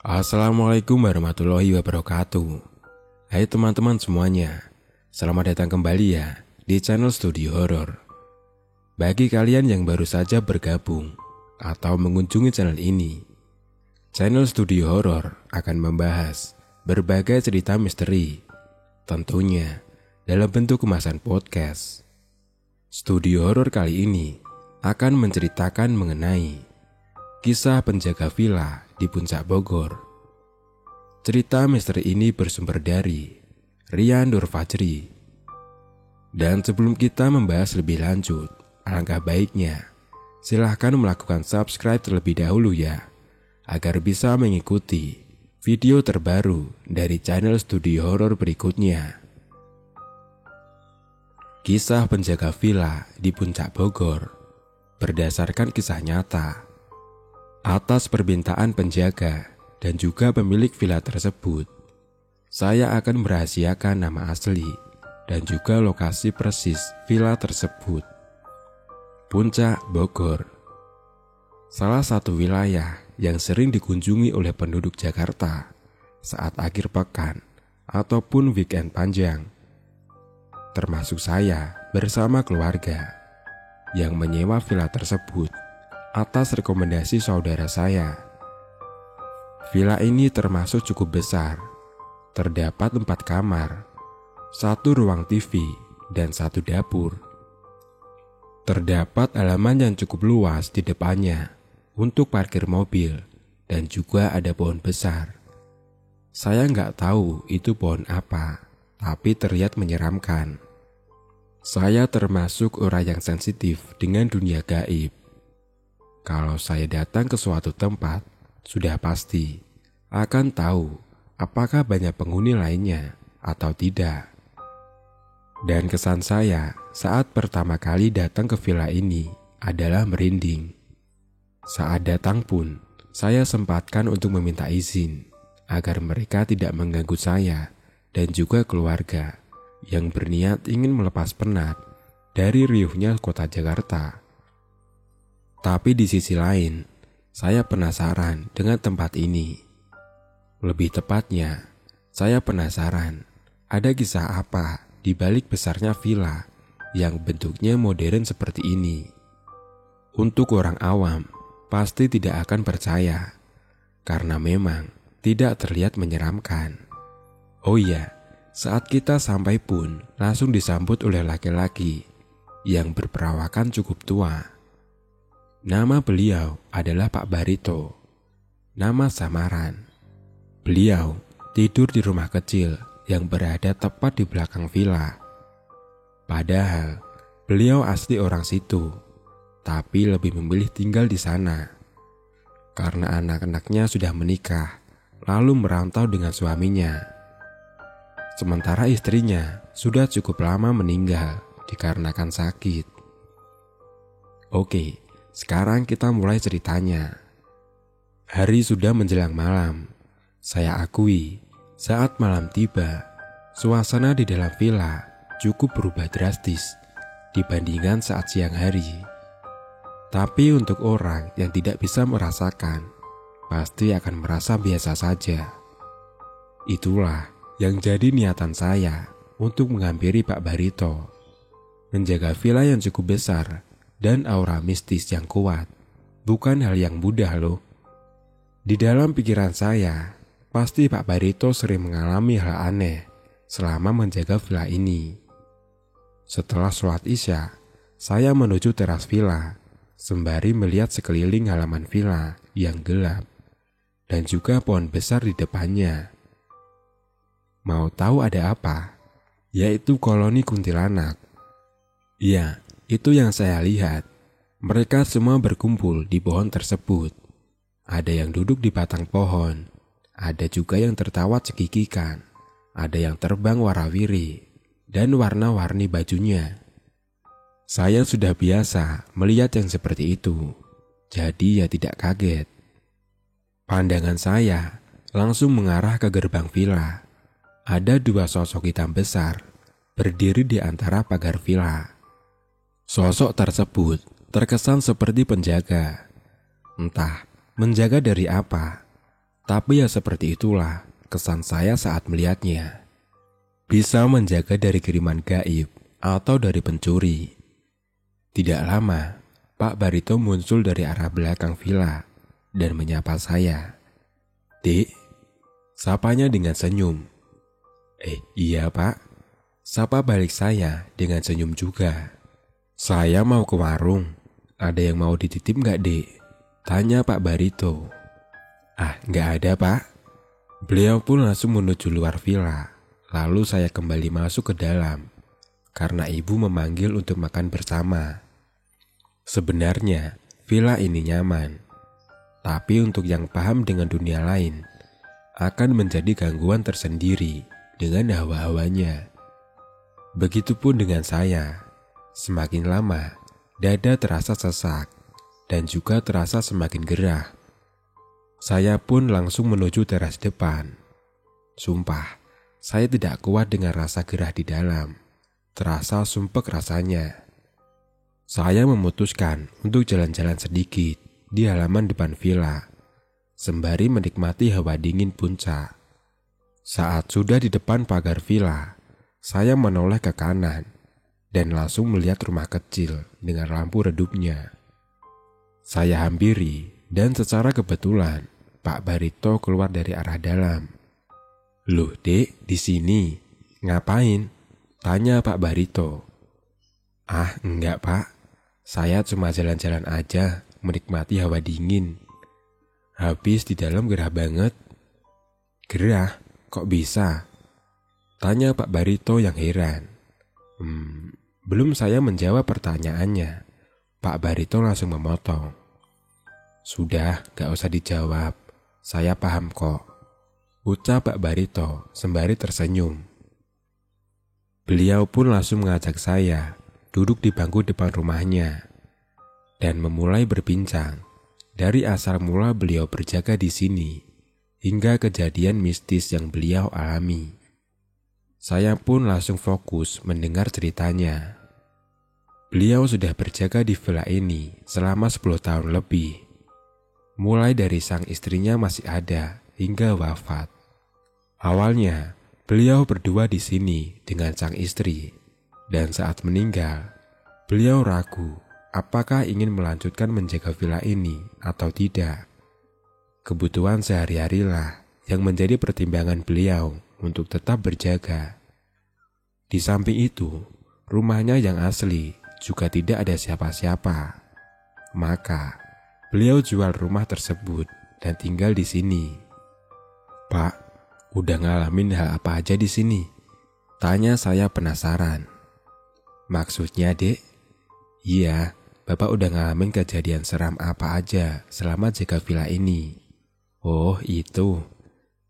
Assalamualaikum warahmatullahi wabarakatuh. Hai teman-teman semuanya, selamat datang kembali ya di channel Studio Horor. Bagi kalian yang baru saja bergabung atau mengunjungi channel ini, channel Studio Horor akan membahas berbagai cerita misteri, tentunya dalam bentuk kemasan podcast. Studio Horor kali ini akan menceritakan mengenai kisah penjaga villa di Puncak Bogor. Cerita misteri ini bersumber dari Rian Nur Fajri. Dan sebelum kita membahas lebih lanjut, alangkah baiknya silahkan melakukan subscribe terlebih dahulu ya, agar bisa mengikuti video terbaru dari channel Studio Horor berikutnya. Kisah penjaga villa di Puncak Bogor berdasarkan kisah nyata. Atas permintaan penjaga dan juga pemilik villa tersebut, saya akan merahasiakan nama asli dan juga lokasi persis villa tersebut. Puncak Bogor, salah satu wilayah yang sering dikunjungi oleh penduduk Jakarta saat akhir pekan ataupun weekend panjang. Termasuk saya bersama keluarga yang menyewa villa tersebut atas rekomendasi saudara saya. Villa ini termasuk cukup besar, terdapat 4 kamar, 1 ruang TV, dan 1 dapur. Terdapat halaman yang cukup luas di depannya untuk parkir mobil dan juga ada pohon besar. Saya nggak tahu itu pohon apa, tapi terlihat menyeramkan. Saya termasuk orang yang sensitif dengan dunia gaib. Kalau saya datang ke suatu tempat, sudah pasti akan tahu apakah banyak penghuni lainnya atau tidak. Dan kesan saya saat pertama kali datang ke villa ini adalah merinding. Saat datang pun, saya sempatkan untuk meminta izin agar mereka tidak mengganggu saya dan juga keluarga yang berniat ingin melepas penat dari riuhnya kota Jakarta. Tapi di sisi lain, saya penasaran dengan tempat ini. Lebih tepatnya, saya penasaran ada kisah apa di balik besarnya villa yang bentuknya modern seperti ini. Untuk orang awam, pasti tidak akan percaya, karena memang tidak terlihat menyeramkan. Oh iya, saat kita sampai pun langsung disambut oleh laki-laki yang berperawakan cukup tua. Nama beliau adalah Pak Barito, nama samaran. Beliau tidur di rumah kecil yang berada tepat di belakang villa. Padahal beliau asli orang situ, tapi lebih memilih tinggal di sana karena anak-anaknya sudah menikah lalu merantau dengan suaminya. Sementara istrinya sudah cukup lama meninggal dikarenakan sakit. Oke, sekarang kita mulai ceritanya. Hari sudah menjelang malam. Saya akui, saat malam tiba, suasana di dalam villa cukup berubah drastis dibandingkan saat siang hari. Tapi untuk orang yang tidak bisa merasakan, pasti akan merasa biasa saja. Itulah yang jadi niatan saya untuk menghampiri Pak Barito. Menjaga villa yang cukup besar dan aura mistis yang kuat bukan hal yang mudah loh. Di dalam pikiran saya, pasti Pak Barito sering mengalami hal aneh selama menjaga villa ini. Setelah sholat Isya, saya menuju teras villa sembari melihat sekeliling halaman villa yang gelap dan juga pohon besar di depannya. Mau tahu ada apa? Yaitu koloni kuntilanak. Ya, itu yang saya lihat. Mereka semua berkumpul di pohon tersebut. Ada yang duduk di batang pohon. Ada juga yang tertawa cekikikan. Ada yang terbang warawiri. Dan warna-warni bajunya. Saya sudah biasa melihat yang seperti itu. Jadi ya tidak kaget. Pandangan saya langsung mengarah ke gerbang villa. Ada 2 sosok hitam besar berdiri di antara pagar villa. Sosok tersebut terkesan seperti penjaga. Entah menjaga dari apa, Tapi ya seperti itulah kesan saya saat melihatnya. Bisa menjaga dari kiriman gaib atau dari pencuri. Tidak lama, Pak Barito muncul dari arah belakang villa dan menyapa saya. "Dek," sapanya dengan senyum. Iya Pak," sapa balik saya dengan senyum juga. "Saya mau ke warung. Ada yang mau dititip nggak, Dek?" tanya Pak Barito. Nggak ada Pak." Beliau pun langsung menuju luar villa. Lalu saya kembali masuk ke dalam karena ibu memanggil untuk makan bersama. Sebenarnya villa ini nyaman, tapi untuk yang paham dengan dunia lain akan menjadi gangguan tersendiri dengan hawa-hawanya. Begitupun dengan saya. Semakin lama, dada terasa sesak dan juga terasa semakin gerah. Saya pun langsung menuju teras depan. Sumpah, saya tidak kuat dengan rasa gerah di dalam. Terasa sumpek rasanya. Saya memutuskan untuk jalan-jalan sedikit di halaman depan villa, sembari menikmati hawa dingin puncak. Saat sudah di depan pagar villa, saya menoleh ke kanan dan langsung melihat rumah kecil dengan lampu redupnya. Saya hampiri dan secara kebetulan Pak Barito keluar dari arah dalam. "Loh Dek, di sini ngapain?" tanya Pak Barito. Enggak Pak, saya cuma jalan-jalan aja menikmati hawa dingin. Habis di dalam gerah banget." "Gerah? Kok bisa?" tanya Pak Barito yang heran. Belum saya menjawab pertanyaannya, Pak Barito langsung memotong. "Sudah, gak usah dijawab. Saya paham kok," ucap Pak Barito sembari tersenyum. Beliau pun langsung mengajak saya duduk di bangku depan rumahnya dan memulai berbincang dari asal mula beliau berjaga di sini hingga kejadian mistis yang beliau alami. Saya pun langsung fokus mendengar ceritanya. Beliau sudah berjaga di villa ini selama 10 tahun lebih. Mulai dari sang istrinya masih ada hingga wafat. Awalnya, beliau berdua di sini dengan sang istri. Dan saat meninggal, beliau ragu apakah ingin melanjutkan menjaga villa ini atau tidak. Kebutuhan sehari-harilah yang menjadi pertimbangan beliau untuk tetap berjaga. Di samping itu, rumahnya yang asli juga tidak ada siapa-siapa. Maka, beliau jual rumah tersebut dan tinggal di sini. "Pak, udah ngalamin hal apa aja di sini?" tanya saya penasaran. "Maksudnya, Dek?" "Iya, Bapak udah ngalamin kejadian seram apa aja selama jaga villa ini?" "Oh, itu.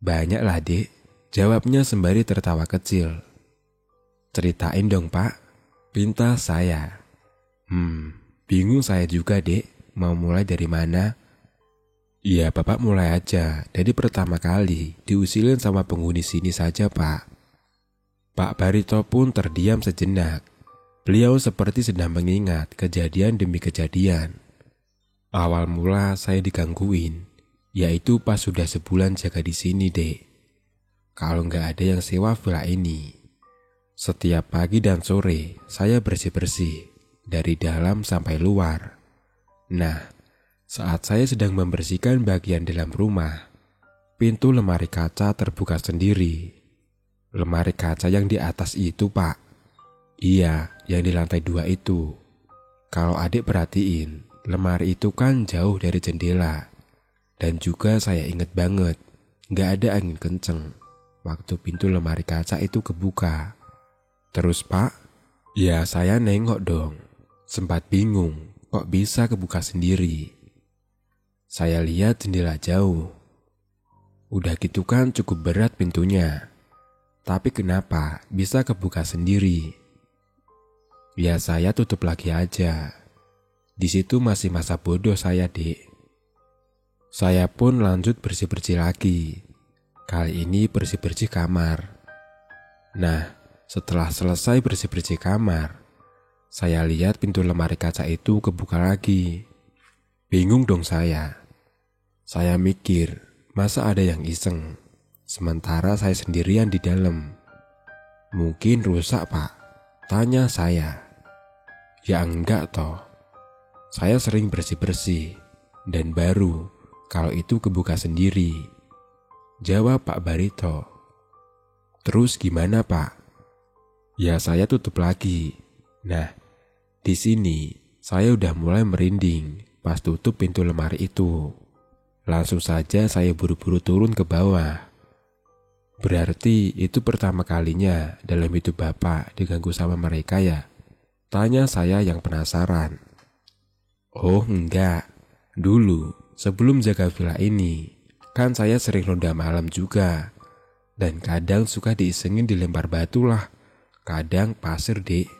Banyak lah, Dek," jawabnya sembari tertawa kecil. "Ceritain dong, Pak," pinta saya. Bingung saya juga, Dek. Mau mulai dari mana?" "Ya, Bapak mulai aja dari pertama kali diusilin sama penghuni sini saja, Pak." Pak Barito pun terdiam sejenak. Beliau seperti sedang mengingat kejadian demi kejadian. "Awal mula saya digangguin, yaitu pas sudah sebulan jaga di sini, Dek. Kalau nggak ada yang sewa villa ini, setiap pagi dan sore saya bersih-bersih dari dalam sampai luar. Nah, saat saya sedang membersihkan bagian dalam rumah, pintu lemari kaca terbuka sendiri. Lemari kaca yang di atas itu, Pak. Iya, yang di lantai 2 itu. Kalau adik perhatiin, lemari itu kan jauh dari jendela. Dan juga saya ingat banget, nggak ada angin kenceng waktu pintu lemari kaca itu kebuka. Terus Pak, ya saya nengok dong. Sempat bingung, kok bisa kebuka sendiri. Saya lihat jendela jauh. Udah gitu kan cukup berat pintunya. Tapi kenapa bisa kebuka sendiri? Ya saya tutup lagi aja. Di situ masih masa bodoh saya, Dek." Saya pun lanjut bersih-bersih lagi. Kali ini bersih-bersih kamar. Nah, setelah selesai bersih-bersih kamar, saya lihat pintu lemari kaca itu kebuka lagi. Bingung dong saya. Saya mikir, Masa ada yang iseng, sementara saya sendirian di dalam. Mungkin rusak, Pak, tanya saya. Ya enggak toh. Saya sering bersih-bersih, dan baru kalau itu kebuka sendiri, jawab Pak Barito. Terus gimana, Pak? Ya saya tutup lagi. Nah, di sini saya udah mulai merinding pas tutup pintu lemari itu. Langsung saja saya buru-buru turun ke bawah. Berarti itu pertama kalinya dalam hidup Bapak diganggu sama mereka ya? Tanya saya yang penasaran. Oh enggak, dulu sebelum jaga villa ini, kan saya sering ronda malam juga. Dan kadang suka diisengin dilempar batu lah, kadang pasir dek.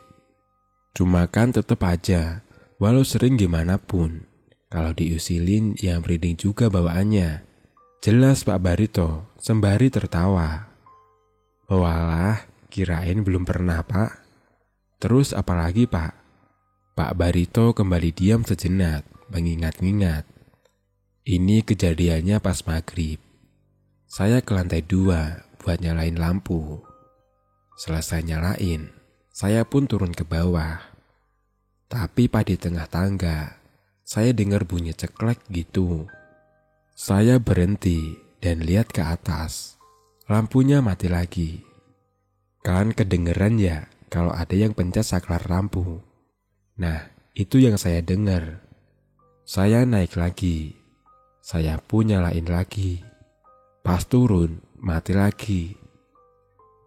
Cuma kan tetep aja, walau sering gimana pun, kalau diusilin yang merinding juga bawaannya. Jelas Pak Barito sembari tertawa. Walah, kirain belum pernah Pak. Terus apalagi Pak? Pak Barito kembali diam sejenak, mengingat-ingat. Ini kejadiannya pas maghrib. Saya ke lantai 2 buat nyalain lampu. Selesai nyalain, saya pun turun ke bawah. Tapi pas di tengah tangga, saya dengar bunyi ceklek gitu. Saya berhenti dan lihat ke atas. Lampunya mati lagi. Kan kedengeran ya kalau ada yang pencet saklar lampu. Nah, itu yang saya dengar. Saya naik lagi. Saya pun nyalain lagi. Pas turun, mati lagi.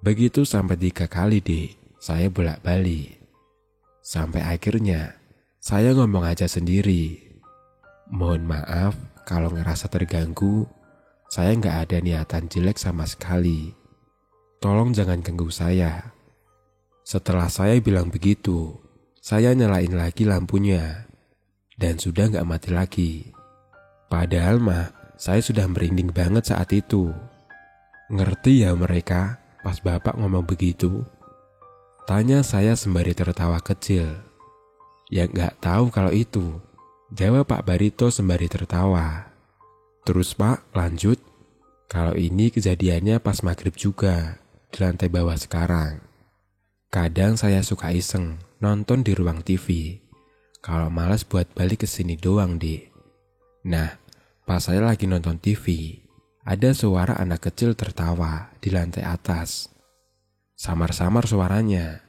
Begitu sampai 3 kali deh, saya bolak-balik. Sampai akhirnya, saya ngomong aja sendiri. Mohon maaf kalau ngerasa terganggu, saya nggak ada niatan jelek sama sekali. Tolong jangan ganggu saya. Setelah saya bilang begitu, saya nyalain lagi lampunya. Dan sudah nggak mati lagi. Padahal mah, saya sudah merinding banget saat itu. Ngerti ya mereka pas Bapak ngomong begitu? Tanya saya sembari tertawa kecil. Ya nggak tahu kalau itu, jawab Pak Barito sembari tertawa. Terus Pak, lanjut. Kalau ini kejadiannya pas maghrib juga, di lantai bawah sekarang. Kadang saya suka iseng nonton di ruang TV. Kalau malas buat balik ke sini doang deh. Nah, pas saya lagi nonton TV, ada suara anak kecil tertawa di lantai atas. Samar-samar suaranya.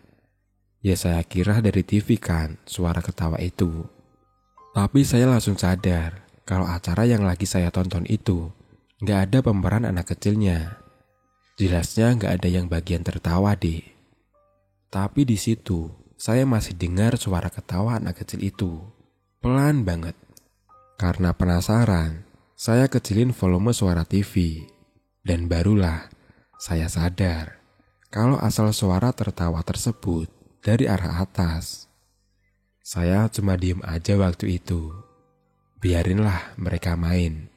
Ya saya kira dari TV kan suara ketawa itu. Tapi saya langsung sadar kalau acara yang lagi saya tonton itu gak ada pemeran anak kecilnya. Jelasnya gak ada yang bagian tertawa deh. Tapi di situ saya masih dengar suara ketawa anak kecil itu. Pelan banget. Karena penasaran, saya kecilin volume suara TV. Dan barulah saya sadar kalau asal suara tertawa tersebut dari arah atas. Saya cuma diem aja waktu itu. Biarinlah mereka main.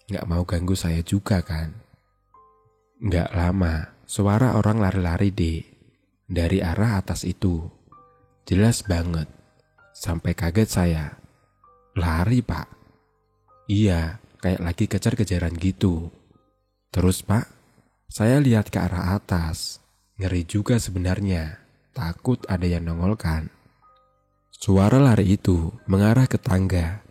Gak mau ganggu saya juga kan. Gak lama, suara orang lari-lari deh. Dari arah atas itu. Jelas banget. Sampai kaget saya. Lari Pak. Iya, kayak lagi kejar-kejaran gitu. Terus Pak, saya lihat ke arah atas. Ngeri juga sebenarnya, takut ada yang nongolkan. Suara lari itu mengarah ke tangga.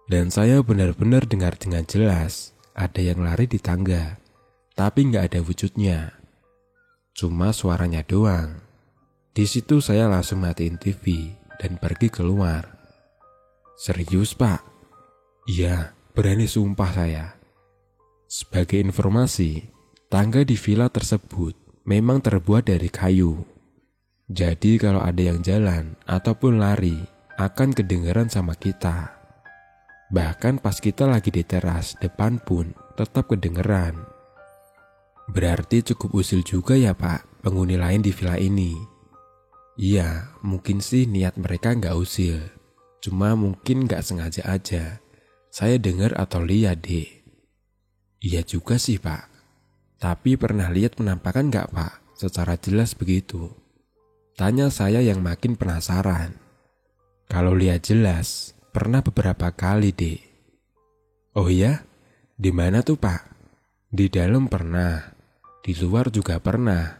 Dan saya benar-benar dengar dengan jelas ada yang lari di tangga. Tapi gak ada wujudnya. Cuma suaranya doang. Di situ saya langsung matiin TV dan pergi keluar. Serius Pak? Iya, berani sumpah saya. Sebagai informasi, tangga di villa tersebut memang terbuat dari kayu. Jadi kalau ada yang jalan ataupun lari akan kedengaran sama kita. Bahkan pas kita lagi di teras depan pun tetap kedengaran. Berarti cukup usil juga ya Pak penghuni lain di villa ini. Iya, mungkin sih niat mereka nggak usil. Cuma mungkin nggak sengaja aja. Saya dengar atau lihat deh. Iya juga sih Pak. Tapi pernah lihat penampakan nggak Pak? Secara jelas begitu. Tanya saya yang makin penasaran. Kalau lihat jelas, pernah beberapa kali deh. Oh iya? Di mana tuh Pak? Di dalam pernah, di luar juga pernah.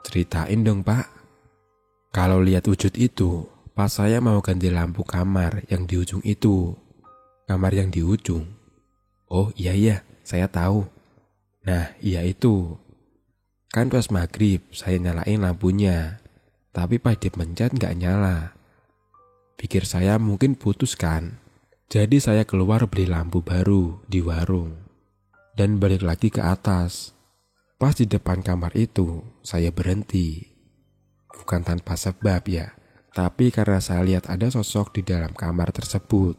Ceritain dong Pak. Kalau lihat wujud itu, pas saya mau ganti lampu kamar yang di ujung itu. Kamar yang di ujung. Oh iya, saya tahu. Nah iya itu. Kan pas maghrib saya nyalain lampunya, tapi pas dipencet gak nyala. Pikir saya mungkin putus kan. Jadi saya keluar beli lampu baru di warung. Dan balik lagi ke atas. Pas di depan kamar itu, saya berhenti. Bukan tanpa sebab ya, tapi karena saya lihat ada sosok di dalam kamar tersebut.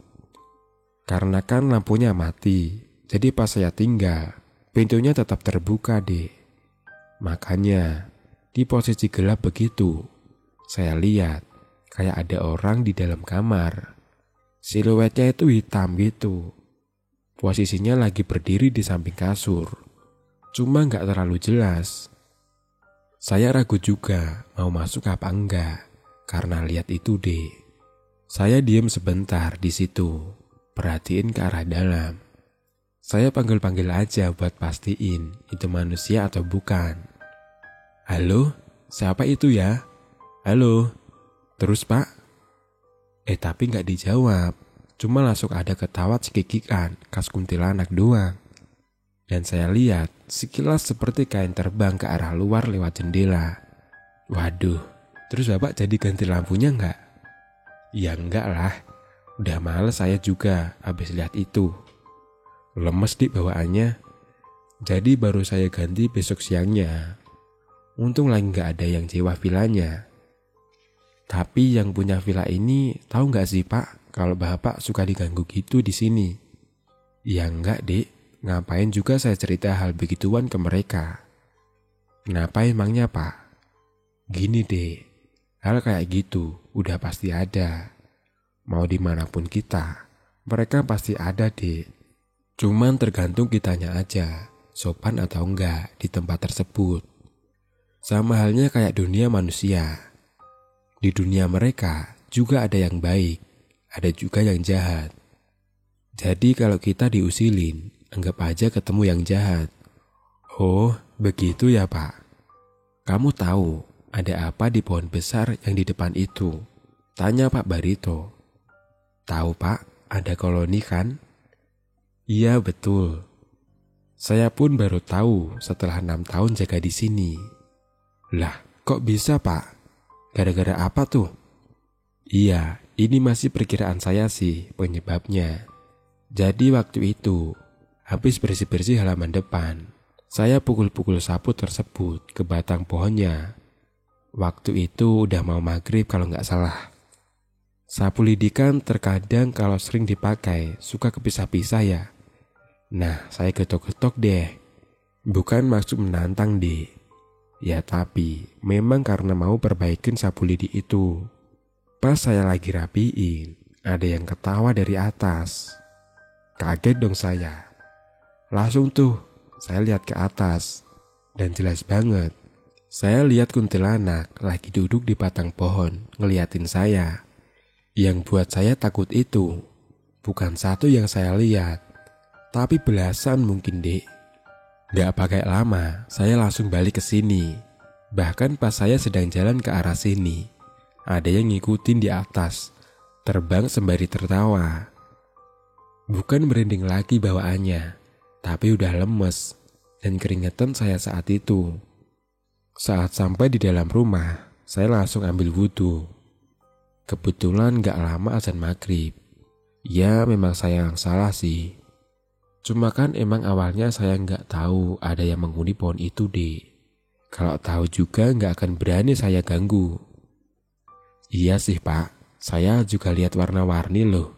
Karena kan lampunya mati, jadi pas saya tinggal, pintunya tetap terbuka deh. Makanya, di posisi gelap begitu, saya lihat kayak ada orang di dalam kamar. Siluetnya itu hitam gitu. Posisinya lagi berdiri di samping kasur. Cuma gak terlalu jelas. Saya ragu juga mau masuk apa enggak karena lihat itu deh. Saya diam sebentar di situ, perhatiin ke arah dalam. Saya panggil-panggil aja buat pastiin itu manusia atau bukan. Halo, siapa itu ya? Halo, terus Pak? Tapi gak dijawab. Cuma langsung ada ketawa cekikikan khas kuntilanak doang. Dan saya lihat sekilas seperti kain terbang ke arah luar lewat jendela. Waduh, terus Bapak jadi ganti lampunya enggak? Ya enggak lah, udah males saya juga habis lihat itu. Lemes di bawaannya, jadi baru saya ganti besok siangnya. Untung lagi enggak ada yang sewa vilanya. Tapi yang punya villa ini tahu enggak sih Pak kalau Bapak suka diganggu gitu di sini? Ya enggak Dek. Ngapain juga saya cerita hal begituan ke mereka? Kenapa emangnya Pak? Gini deh, hal kayak gitu udah pasti ada. Mau dimanapun kita, mereka pasti ada deh. Cuman tergantung kitanya aja, sopan atau enggak di tempat tersebut. Sama halnya kayak dunia manusia. Di dunia mereka juga ada yang baik, ada juga yang jahat. Jadi kalau kita diusilin, anggap aja ketemu yang jahat. Oh, begitu ya Pak. Kamu tahu ada apa di pohon besar yang di depan itu? Tanya Pak Barito. Tahu Pak, ada koloni kan? Iya betul. Saya pun baru tahu setelah 6 tahun jaga di sini. Lah, kok bisa Pak? Gara-gara apa tuh? Iya, ini masih perkiraan saya sih penyebabnya. Jadi waktu itu, habis bersih-bersih halaman depan, saya pukul-pukul sapu tersebut ke batang pohonnya. Waktu itu udah mau maghrib kalau nggak salah. Sapu lidi kan terkadang kalau sering dipakai suka kepisah-pisah ya. Nah, saya getok-getok deh. Bukan maksud menantang deh. Ya tapi, memang karena mau perbaikin sapu lidi itu. Pas saya lagi rapiin, ada yang ketawa dari atas. Kaget dong saya. Langsung tuh, saya lihat ke atas. Dan jelas banget, saya lihat kuntilanak lagi duduk di batang pohon ngeliatin saya. Yang buat saya takut itu, bukan satu yang saya lihat, tapi belasan mungkin dek. Gak pakai lama, saya langsung balik ke sini. Bahkan pas saya sedang jalan ke arah sini, ada yang ngikutin di atas, terbang sembari tertawa. Bukan merinding lagi bawaannya, tapi udah lemes dan keringetan saya saat itu. Saat sampai di dalam rumah, saya langsung ambil wudhu. Kebetulan gak lama azan maghrib. Ya memang saya yang salah sih. Cuma kan emang awalnya saya nggak tahu ada yang menghuni pohon itu deh. Kalau tahu juga nggak akan berani saya ganggu. Iya sih Pak, saya juga lihat warna-warni loh.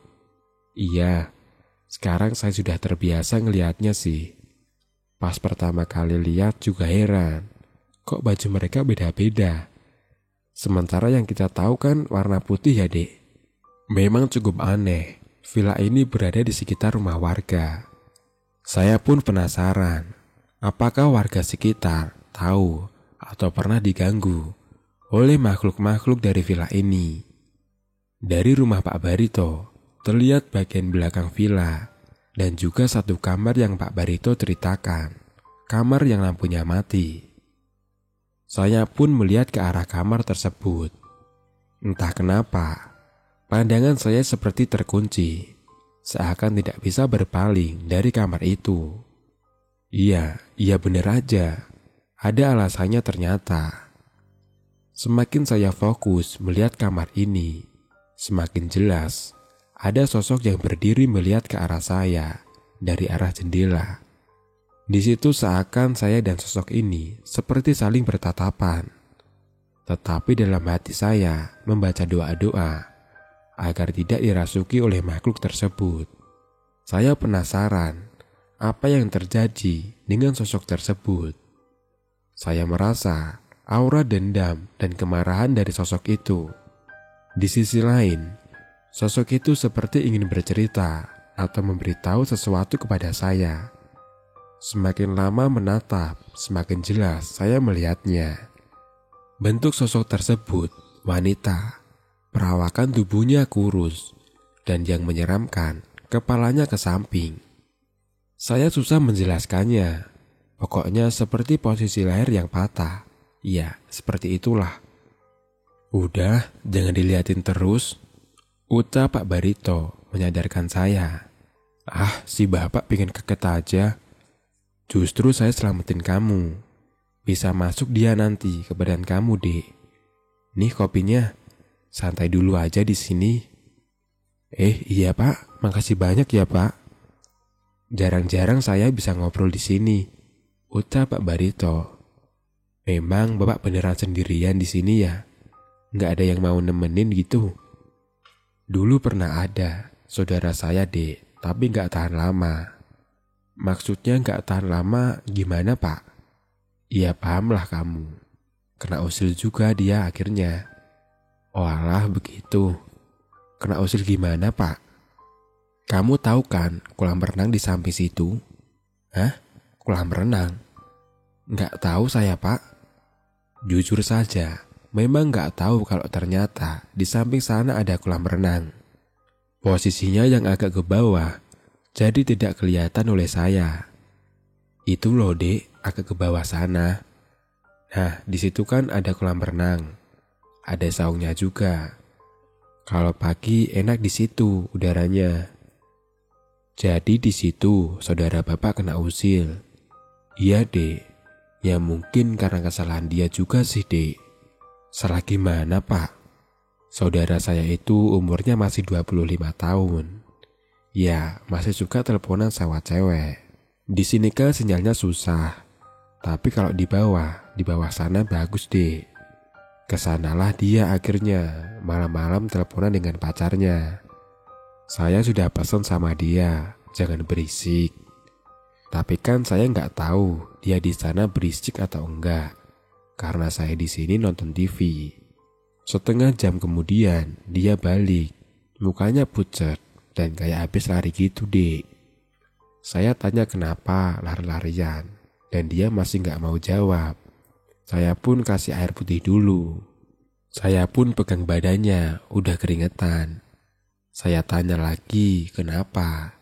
Iya, sekarang saya sudah terbiasa ngelihatnya sih. Pas pertama kali lihat juga heran, kok baju mereka beda-beda. Sementara yang kita tahu kan warna putih ya dek. Memang cukup aneh, villa ini berada di sekitar rumah warga. Saya pun penasaran, apakah warga sekitar tahu atau pernah diganggu oleh makhluk-makhluk dari villa ini. Dari rumah Pak Barito, terlihat bagian belakang villa dan juga satu kamar yang Pak Barito ceritakan. kamar yang lampunya mati. Saya pun melihat ke arah kamar tersebut. Entah kenapa, pandangan saya seperti terkunci, seakan tidak bisa berpaling dari kamar itu. Iya benar aja, ada alasannya ternyata. Semakin saya fokus melihat kamar ini, semakin jelas ada sosok yang berdiri melihat ke arah saya dari arah jendela. Di situ seakan saya dan sosok ini seperti saling bertatapan. Tetapi dalam hati saya membaca doa-doa agar tidak dirasuki oleh makhluk tersebut. Saya penasaran apa yang terjadi dengan sosok tersebut. Saya merasa aura dendam dan kemarahan dari sosok itu. Di sisi lain, sosok itu seperti ingin bercerita atau memberitahu sesuatu kepada saya. Semakin lama menatap, semakin jelas saya melihatnya. Bentuk sosok tersebut wanita, perawakan tubuhnya kurus, dan yang menyeramkan, kepalanya ke samping. Saya susah menjelaskannya, pokoknya seperti posisi leher yang patah. Ya, seperti itulah. Udah, jangan dilihatin terus, ucap Pak Barito menyadarkan saya. Ah, si bapak pengen keket aja. Justru saya selamatin kamu. Bisa masuk dia nanti ke badan kamu, Dek. Nih kopinya, santai dulu aja di sini. Iya Pak, makasih banyak ya Pak. Jarang-jarang saya bisa ngobrol di sini, ucap Pak Barito. Memang Bapak beneran sendirian di sini ya? Nggak ada yang mau nemenin gitu? Dulu pernah ada, saudara saya Dek, tapi nggak tahan lama. Maksudnya nggak tahan lama gimana Pak? Iya pahamlah kamu. Kena usil juga dia akhirnya. Oh alah begitu. Kena usil gimana Pak? Kamu tahu kan kolam renang di samping situ? Hah? Kolam renang? Nggak tahu saya Pak. Jujur saja, memang nggak tahu kalau ternyata di samping sana ada kolam renang. Posisinya yang agak ke bawah, jadi tidak kelihatan oleh saya. Itu loh Dek, agak ke bawah sana. Nah, di situ kan ada kolam renang. Ada saungnya juga. Kalau pagi enak di situ udaranya. Jadi di situ saudara Bapak kena usil. Iya Dek. Ya mungkin karena kesalahan dia juga sih Dek. Salah gimana Pak? Saudara saya itu umurnya masih 25 tahun. Ya, masih suka teleponan sama cewek. Di sini kan sinyalnya susah. Tapi kalau di bawah sana bagus Dek. Kesanalah dia akhirnya malam-malam teleponan dengan pacarnya. Saya sudah pesan sama dia, jangan berisik. Tapi kan saya nggak tahu dia di sana berisik atau enggak, karena saya di sini nonton TV. Setengah jam kemudian dia balik, mukanya pucat dan kayak habis lari gitu Dek. Saya tanya kenapa lari-larian, dan dia masih nggak mau jawab. Saya pun kasih air putih dulu. Saya pun pegang badannya, udah keringetan. Saya tanya lagi kenapa,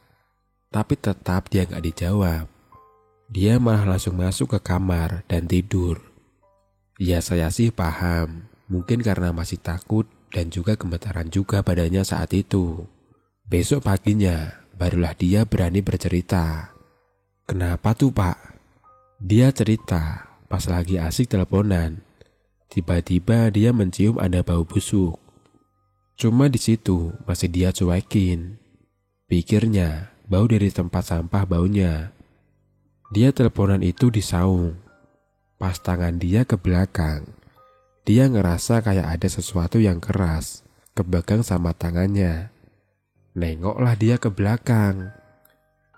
tapi tetap dia nggak dijawab. Dia malah langsung masuk ke kamar dan tidur. Ya saya sih paham, mungkin karena masih takut dan juga gemetaran juga badannya saat itu. Besok paginya barulah dia berani bercerita. Kenapa tuh Pak? Dia cerita pas lagi asik teleponan. Tiba-tiba dia mencium ada bau busuk. Cuma di situ masih dia cuekin. Pikirnya bau dari tempat sampah baunya. Dia teleponan itu di saung. Pas tangan dia ke belakang, dia ngerasa kayak ada sesuatu yang keras kepegang sama tangannya. Nengoklah dia ke belakang.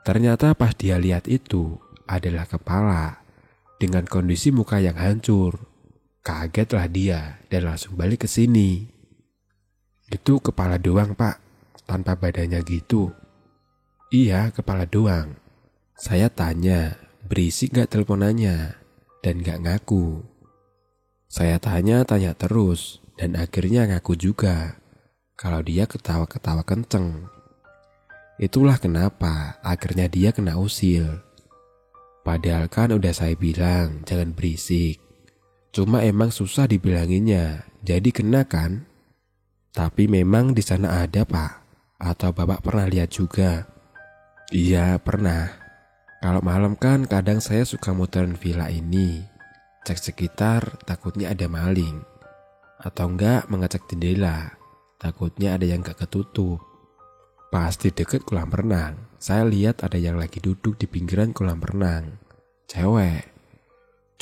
Ternyata pas dia lihat itu adalah kepala dengan kondisi muka yang hancur. Kagetlah dia dan langsung balik ke sini. Itu kepala doang Pak, tanpa badannya gitu. Iya kepala doang. Saya tanya, berisik gak teleponannya? Dan gak ngaku. Saya tanya terus dan akhirnya ngaku juga kalau dia ketawa-ketawa kenceng. Itulah kenapa akhirnya dia kena usil. Padahal kan udah saya bilang jangan berisik. Cuma emang susah dibilanginnya, jadi kena kan? Tapi memang di sana ada, Pak. Atau Bapak pernah lihat juga? Iya, pernah. Kalau malam kan kadang saya suka muterin villa ini. Cek sekitar, takutnya ada maling. Atau enggak mengecek jendela, takutnya ada yang gak ketutup. Pas di deket kolam renang, saya lihat ada yang lagi duduk di pinggiran kolam renang. Cewek.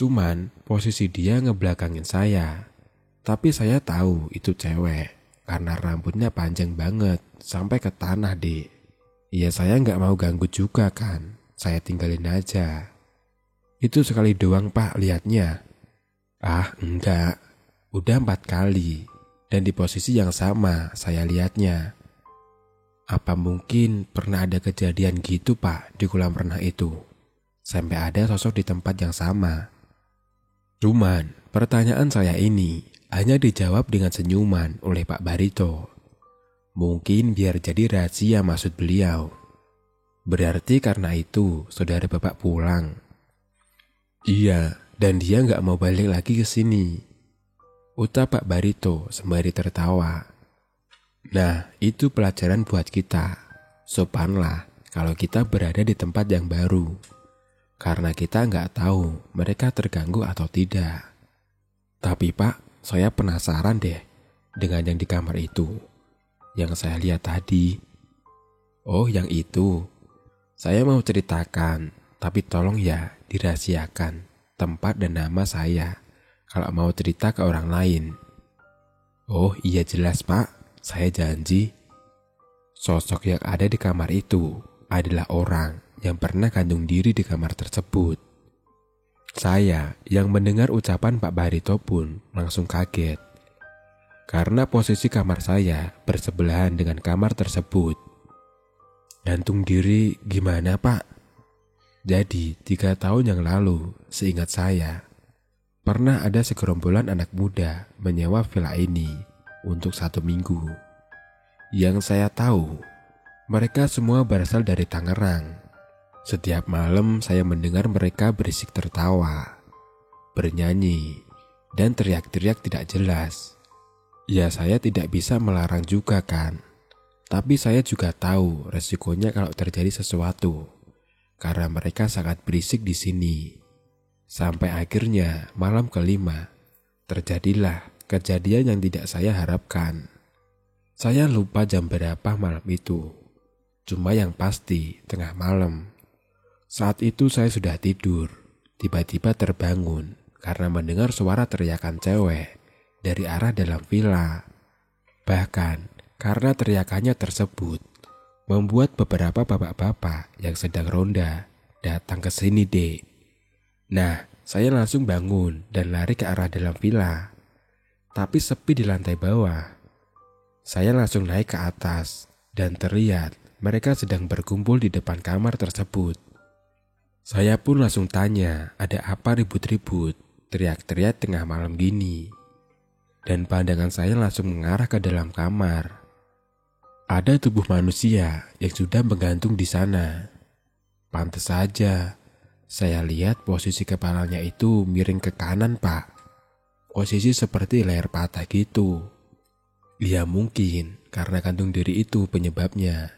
Cuman posisi dia ngebelakangin saya. Tapi saya tahu itu cewek karena rambutnya panjang banget sampai ke tanah, Dek. Ya saya nggak mau ganggu juga kan. Saya tinggalin aja. Itu sekali doang, Pak, liatnya. Ah, enggak. Udah 4 kali. Dan di posisi yang sama saya liatnya. Apa mungkin pernah ada kejadian gitu, Pak, di kolam renang itu? Sampai ada sosok di tempat yang sama. Cuman pertanyaan saya ini hanya dijawab dengan senyuman oleh Pak Barito. Mungkin biar jadi rahasia maksud beliau. Berarti karena itu saudara Bapak pulang. Iya, dan dia nggak mau balik lagi ke sini, ucap Pak Barito sembari tertawa. Nah, itu pelajaran buat kita. Sopanlah kalau kita berada di tempat yang baru. Karena kita nggak tahu mereka terganggu atau tidak. Tapi Pak, saya penasaran deh dengan yang di kamar itu. Yang saya lihat tadi. Oh, yang itu. Saya mau ceritakan, tapi tolong ya dirahasiakan tempat dan nama saya kalau mau cerita ke orang lain. Oh iya jelas, Pak. Saya janji. Sosok yang ada di kamar itu adalah orang yang pernah gantung diri di kamar tersebut. Saya yang mendengar ucapan Pak Barito pun langsung kaget. Karena posisi kamar saya bersebelahan dengan kamar tersebut. Gantung diri gimana, Pak? Jadi 3 tahun yang lalu, seingat saya, pernah ada segerombolan anak muda menyewa villa ini untuk 1 minggu. Yang saya tahu, mereka semua berasal dari Tangerang. Setiap malam saya mendengar mereka berisik tertawa, bernyanyi, dan teriak-teriak tidak jelas. Ya saya tidak bisa melarang juga kan. Tapi saya juga tahu resikonya kalau terjadi sesuatu. Karena mereka sangat berisik di sini. Sampai akhirnya malam kelima, terjadilah kejadian yang tidak saya harapkan. Saya lupa jam berapa malam itu. Cuma yang pasti tengah malam. Saat itu saya sudah tidur. Tiba-tiba terbangun karena mendengar suara teriakan cewek dari arah dalam villa. Bahkan karena teriakannya tersebut membuat beberapa bapak-bapak yang sedang ronda datang ke sini, Dek. Nah, saya langsung bangun dan lari ke arah dalam villa. Tapi sepi di lantai bawah. Saya langsung naik ke atas dan terlihat mereka sedang berkumpul di depan kamar tersebut. Saya pun langsung tanya, ada apa ribut-ribut, teriak-teriak tengah malam gini. Dan pandangan saya langsung mengarah ke dalam kamar. Ada tubuh manusia yang sudah menggantung di sana. Pantes saja, saya lihat posisi kepalanya itu miring ke kanan, Pak. Posisi seperti leher patah gitu. Ya mungkin karena gantung diri itu penyebabnya.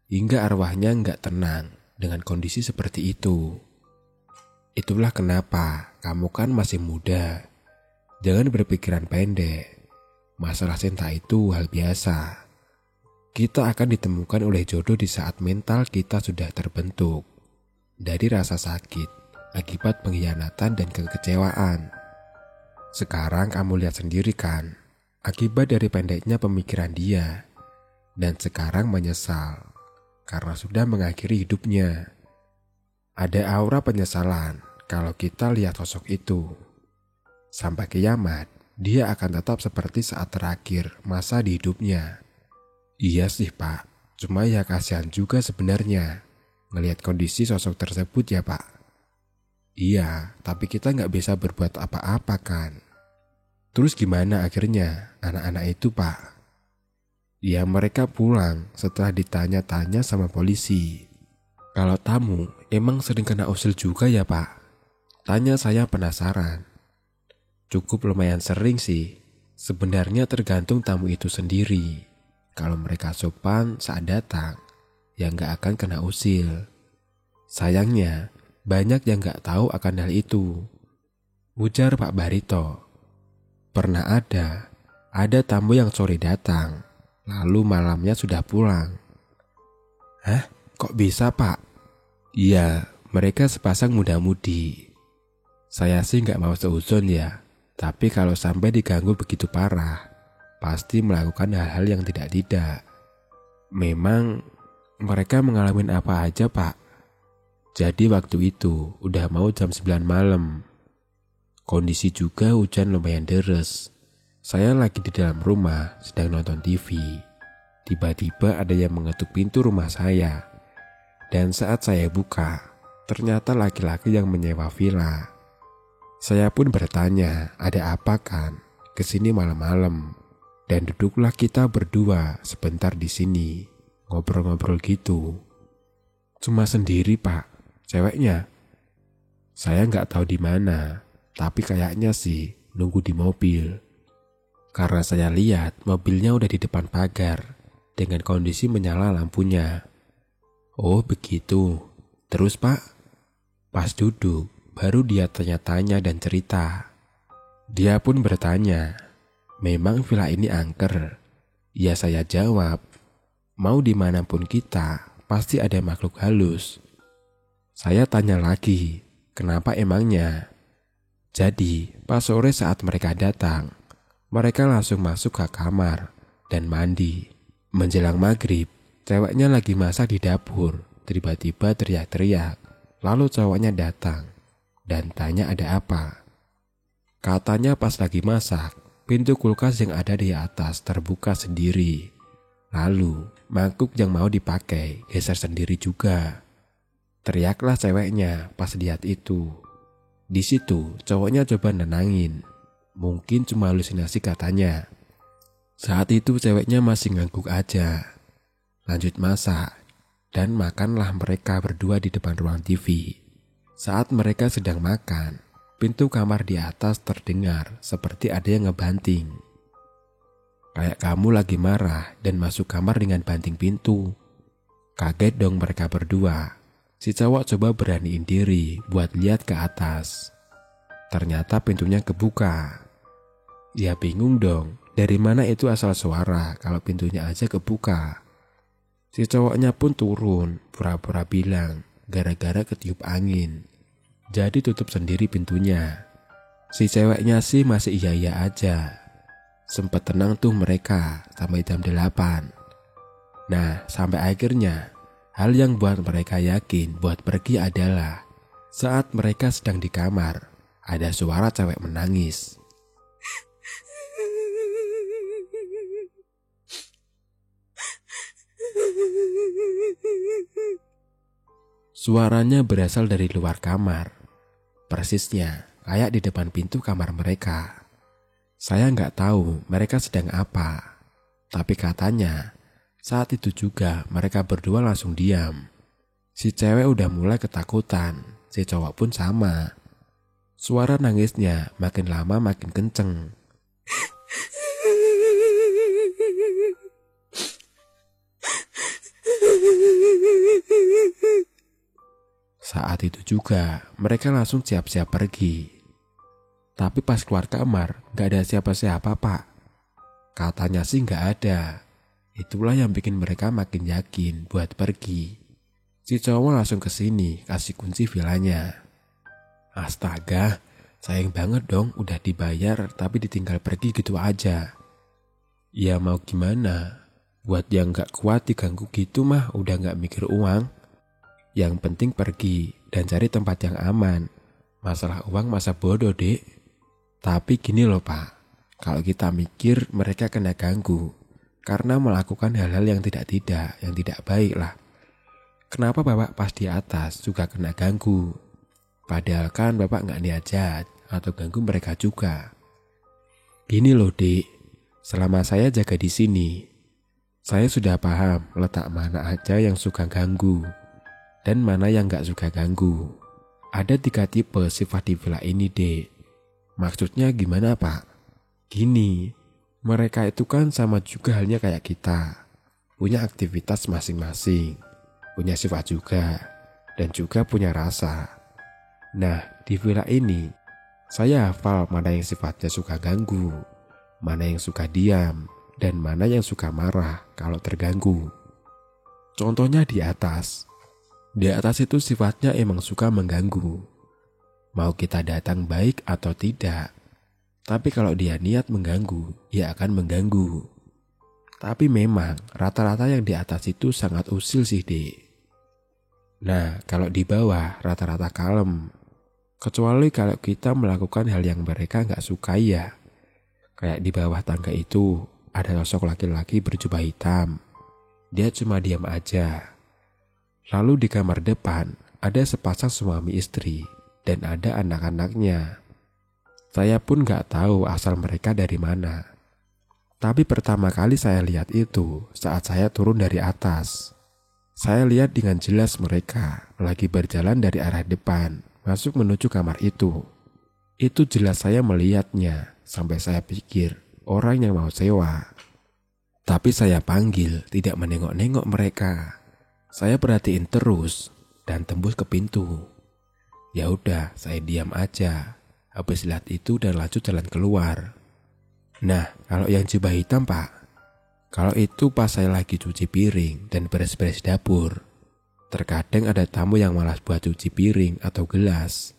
Hingga arwahnya nggak tenang dengan kondisi seperti itu. Itulah kenapa kamu kan masih muda. Jangan berpikiran pendek. Masalah cinta itu hal biasa. Kita akan ditemukan oleh jodoh di saat mental kita sudah terbentuk. Dari rasa sakit akibat pengkhianatan dan kekecewaan. Sekarang kamu lihat sendiri kan, akibat dari pendeknya pemikiran dia. Dan sekarang menyesal, karena sudah mengakhiri hidupnya. Ada aura penyesalan kalau kita lihat sosok itu. Sampai kiamat, dia akan tetap seperti saat terakhir masa di hidupnya. Iya sih, Pak, cuma ya kasihan juga sebenarnya ngelihat kondisi sosok tersebut ya, Pak. Iya, tapi kita nggak bisa berbuat apa-apa kan. Terus gimana akhirnya anak-anak itu, Pak? Ya mereka pulang setelah ditanya-tanya sama polisi. Kalau tamu emang sering kena usil juga ya Pak? Tanya saya penasaran. Cukup lumayan sering sih. Sebenarnya tergantung tamu itu sendiri. Kalau mereka sopan saat datang, ya nggak akan kena usil. Sayangnya, banyak yang nggak tahu akan hal itu. Ujar Pak Barito. Pernah ada tamu yang sore datang, lalu malamnya sudah pulang. Hah? Kok bisa Pak? Iya, mereka sepasang muda-mudi. Saya sih nggak mau seuzon ya, tapi kalau sampai diganggu begitu parah, pasti melakukan hal-hal yang tidak-tidak. Memang mereka mengalami apa aja Pak? Jadi waktu itu udah mau jam 9 malam. Kondisi juga hujan lumayan deres. Saya lagi di dalam rumah sedang nonton TV. Tiba-tiba ada yang mengetuk pintu rumah saya. Dan saat saya buka, ternyata laki-laki yang menyewa villa. Saya pun bertanya, ada apa kan? Kesini malam-malam. Dan duduklah kita berdua sebentar di sini, ngobrol-ngobrol gitu. Cuma sendiri Pak, ceweknya. Saya nggak tahu di mana, tapi kayaknya sih nunggu di mobil. Karena saya lihat mobilnya udah di depan pagar, dengan kondisi menyala lampunya. Oh begitu. Terus Pak? Pas duduk, baru dia tanya-tanya dan cerita. Dia pun bertanya, memang villa ini angker? Ya saya jawab, mau dimanapun kita, pasti ada makhluk halus. Saya tanya lagi, kenapa emangnya? Jadi, pas sore saat mereka datang, mereka langsung masuk ke kamar dan mandi. Menjelang maghrib, ceweknya lagi masak di dapur, tiba-tiba teriak-teriak. Lalu cowoknya datang dan tanya ada apa. Katanya pas lagi masak, pintu kulkas yang ada di atas terbuka sendiri. Lalu, mangkuk yang mau dipakai geser sendiri juga. Teriaklah ceweknya pas lihat itu. Di situ, cowoknya coba nenangin. Mungkin cuma halusinasi katanya. Saat itu ceweknya masih ngangguk aja. Lanjut masak, dan makanlah mereka berdua di depan ruang TV. Saat mereka sedang makan, pintu kamar di atas terdengar seperti ada yang ngebanting. Kayak kamu lagi marah dan masuk kamar dengan banting pintu. Kaget dong mereka berdua. Si cowok coba beraniin diri buat lihat ke atas. Ternyata pintunya kebuka. Ya bingung dong, dari mana itu asal suara kalau pintunya aja kebuka. Si cowoknya pun turun, pura-pura bilang, gara-gara ketiup angin. Jadi tutup sendiri pintunya. Si ceweknya sih masih iya-iya aja. Sempet tenang tuh mereka sampai jam 8. Nah, sampai akhirnya, hal yang buat mereka yakin buat pergi adalah saat mereka sedang di kamar, ada suara cewek menangis. Suaranya berasal dari luar kamar. Persisnya kayak di depan pintu kamar mereka. Saya nggak tahu mereka sedang apa. Tapi katanya saat itu juga mereka berdua langsung diam. Si cewek udah mulai ketakutan. Si cowok pun sama. Suara nangisnya makin lama makin kenceng. Saat itu juga mereka langsung siap-siap pergi. Tapi pas keluar kamar gak ada siapa-siapa Pak. Katanya sih gak ada. Itulah yang bikin mereka makin yakin buat pergi. Si cowok langsung kesini kasih kunci villanya. Astaga, sayang banget dong udah dibayar tapi ditinggal pergi gitu aja. Ya mau gimana, buat yang gak kuat diganggu gitu mah udah gak mikir uang. Yang penting pergi dan cari tempat yang aman. Masalah uang masa bodoh dek. Tapi gini loh Pak, kalau kita mikir mereka kena ganggu karena melakukan hal-hal yang tidak baik lah. Kenapa Bapak pas di atas juga kena ganggu? Padahal kan Bapak gak niat jahat atau ganggu mereka juga. Gini loh dek, selama saya jaga di sini, saya sudah paham letak mana aja yang suka ganggu. dan mana yang gak suka ganggu. Ada 3 tipe sifat di villa ini, Dek. Maksudnya gimana, Pak? Gini, mereka itu kan sama juga halnya kayak kita. Punya aktivitas masing-masing, punya sifat juga, dan juga punya rasa. Nah, di villa ini, saya hafal mana yang sifatnya suka ganggu, mana yang suka diam, dan mana yang suka marah kalau terganggu. Contohnya di atas. Di atas itu sifatnya emang suka mengganggu. Mau kita datang baik atau tidak. Tapi kalau dia niat mengganggu, ya akan mengganggu. Tapi memang rata-rata yang di atas itu sangat usil sih, Dek. Nah, kalau di bawah rata-rata kalem. Kecuali kalau kita melakukan hal yang mereka gak sukai ya. Kayak di bawah tangga itu ada sosok laki-laki berjubah hitam. Dia cuma diam aja. Lalu di kamar depan ada sepasang suami istri dan ada anak-anaknya. Saya pun gak tahu asal mereka dari mana. Tapi pertama kali saya lihat itu saat saya turun dari atas. Saya lihat dengan jelas mereka lagi berjalan dari arah depan masuk menuju kamar itu. Itu jelas saya melihatnya sampai saya pikir orang yang mau sewa. Tapi saya panggil tidak menengok-nengok mereka. Saya perhatiin terus dan tembus ke pintu. Ya udah, saya diam aja. Habis lihat itu dan lanjut jalan keluar. Nah, kalau yang jubah hitam, Pak. Kalau itu pas saya lagi cuci piring dan beres-beres dapur. Terkadang ada tamu yang malas buat cuci piring atau gelas.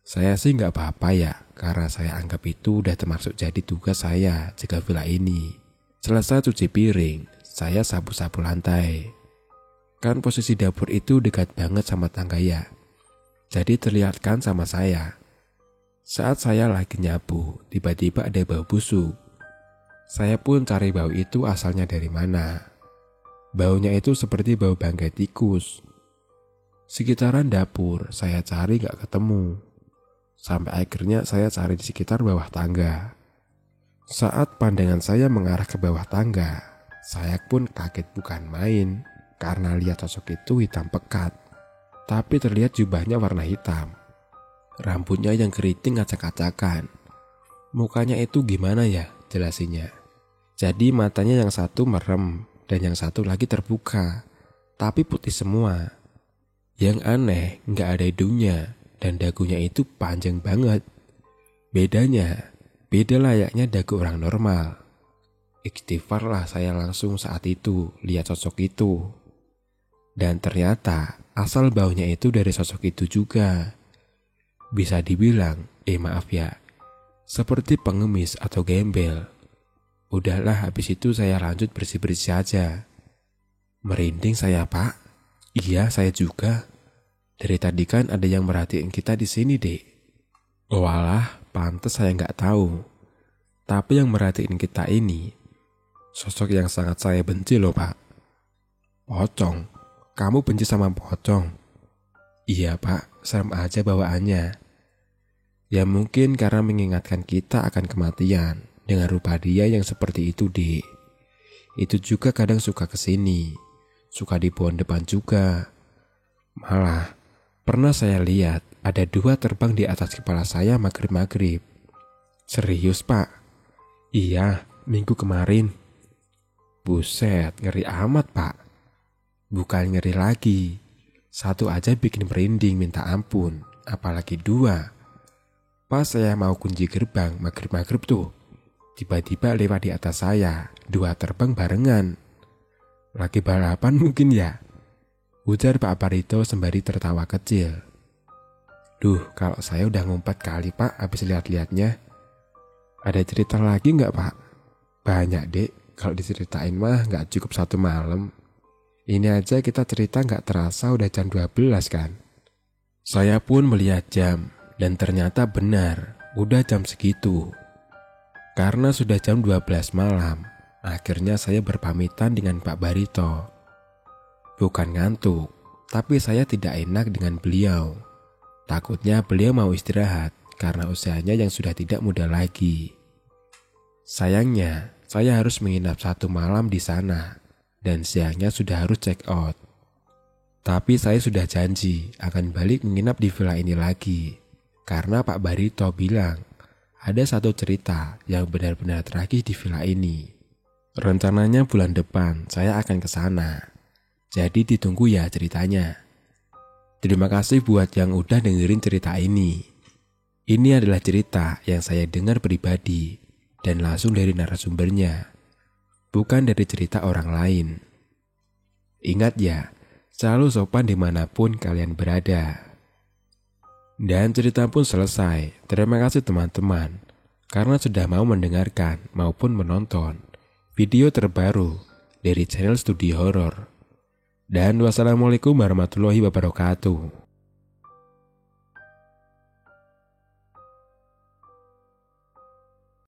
Saya sih nggak apa-apa ya, karena saya anggap itu udah termasuk jadi tugas saya jaga villa ini. Selesai cuci piring, saya sapu-sapu lantai. Kan posisi dapur itu dekat banget sama tangga ya. Jadi terlihat kan sama saya. Saat saya lagi nyapu, tiba-tiba ada bau busuk. Saya pun cari bau itu asalnya dari mana. Baunya itu seperti bau bangkai tikus. Sekitaran dapur saya cari gak ketemu. Sampai akhirnya saya cari di sekitar bawah tangga. Saat pandangan saya mengarah ke bawah tangga, saya pun kaget bukan main karena lihat sosok itu hitam pekat. Tapi terlihat jubahnya warna hitam. Rambutnya yang keriting acak-acakan. Mukanya itu gimana ya jelasinnya. Jadi matanya yang satu merem dan yang satu lagi terbuka. Tapi putih semua. Yang aneh gak ada hidungnya dan dagunya itu panjang banget. Beda layaknya dagu orang normal. Istighfar lah saya langsung saat itu lihat sosok itu. Dan ternyata asal baunya itu dari sosok itu juga. Bisa dibilang, maaf ya, seperti pengemis atau gembel. Udahlah, habis itu saya lanjut bersih-bersih aja. Merinding saya, Pak. Iya, saya juga. Dari tadi kan ada yang merhatiin kita di sini, Dek. Walah, pantes saya nggak tahu. Tapi yang merhatiin kita ini, sosok yang sangat saya benci loh, Pak. Pocong. Kamu benci sama pocong? Iya, Pak. Serem aja bawaannya. Ya mungkin karena mengingatkan kita akan kematian dengan rupa dia yang seperti itu, Dek. Itu juga kadang suka kesini. Suka di pohon depan juga. Malah, pernah saya lihat ada 2 terbang di atas kepala saya maghrib-maghrib. Serius, Pak? Iya, minggu kemarin. Buset, ngeri amat, Pak. Bukan ngeri lagi. 1 aja bikin merinding minta ampun, apalagi 2. Pas saya mau kunci gerbang maghrib-maghrib tuh, tiba-tiba lewat di atas saya, 2 terbang barengan. Lagi balapan mungkin ya? Ujar Pak Barito sembari tertawa kecil. Duh, kalau saya udah ngumpet kali, Pak, habis lihat-lihatnya. Ada cerita lagi nggak, Pak? Banyak, Dek. Kalau diceritain mah nggak cukup 1 malam. Ini aja kita cerita nggak terasa udah jam 12 kan. Saya pun melihat jam dan ternyata benar udah jam segitu. Karena sudah jam 12 malam, akhirnya saya berpamitan dengan Pak Barito. Bukan ngantuk, tapi saya tidak enak dengan beliau. Takutnya beliau mau istirahat karena usianya yang sudah tidak muda lagi. Sayangnya, saya harus menginap 1 malam di sana. Dan siangnya sudah harus check out. Tapi saya sudah janji akan balik menginap di villa ini lagi. Karena Pak Barito bilang ada satu cerita yang benar-benar tragis di villa ini. Rencananya bulan depan saya akan ke sana. Jadi ditunggu ya ceritanya. Terima kasih buat yang udah dengerin cerita ini. Ini adalah cerita yang saya dengar pribadi dan langsung dari narasumbernya, bukan dari cerita orang lain. Ingat ya, selalu sopan dimanapun kalian berada. Dan cerita pun selesai. Terima kasih teman-teman karena sudah mau mendengarkan maupun menonton video terbaru dari channel Studio Horor. Dan wassalamualaikum warahmatullahi wabarakatuh.